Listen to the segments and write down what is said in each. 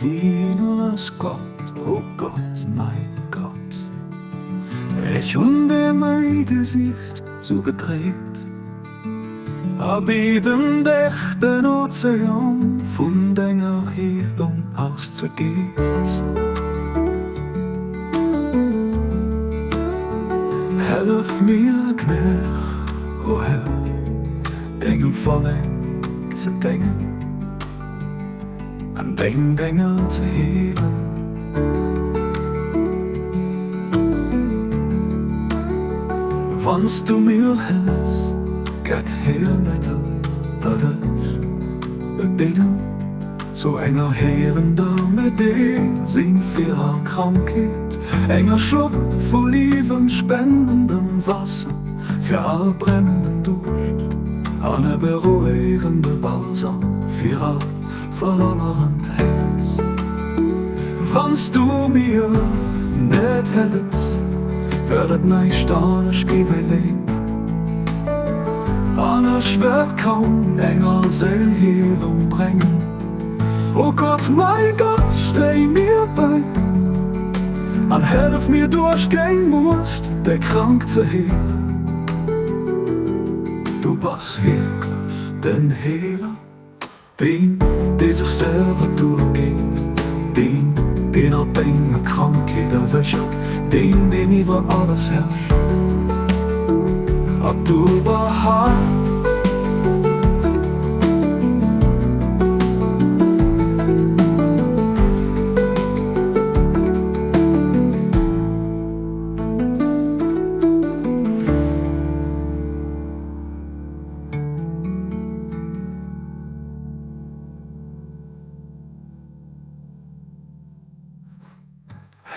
Himmel ist Gott, oh Gott, mein Gott. Ich hunde mein Gesicht zugedreht, in den Ozean von deiner Erhebung auszugehen. Helf mir, Gnade, o Herr, Dinge vollen zu denken, an den Dinge zu heben. Wannst du mir hilfst, Gott her mit dadurch beten, so enger Herrender mit dem sind für Krankheit, enger Schluck voll Leben spendendem Wasser, für all brennenden Durst, eine beruhigende Balsam für all verlorend Herz. Wannst du mir nicht hilfst, wird nicht stanisch gewählt, anders wird kaum enger Seelenheilung bringen. O Gott, mein Gott, steh mir bei, an helf mir durchgehen musst, der krank zu heben. Du bist wirklich den Heiler, der sich selber durchgeht, den auf eine Krankheit erwischt, den über alles herrscht. Abdul Baha.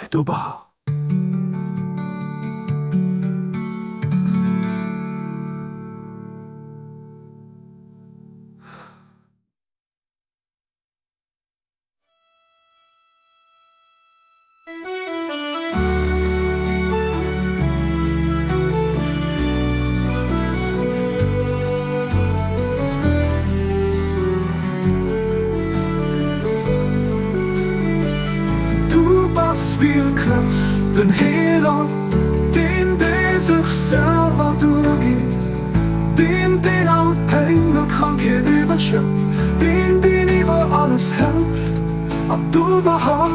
Abdul Baha. Wirklich den Heiler, der sich selber durchgeht, den all Pein und Krankheit überschüttet, den über alles herrscht, Abdul Baha.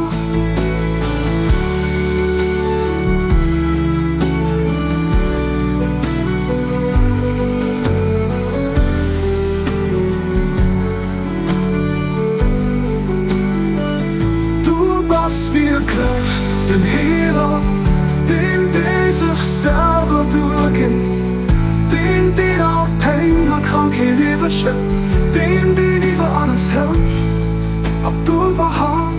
Wirklich den Heiler, der sich selber durchgeht, den all Pein und Krankheit überschüttet, den über alles herrscht, Abdul Baha.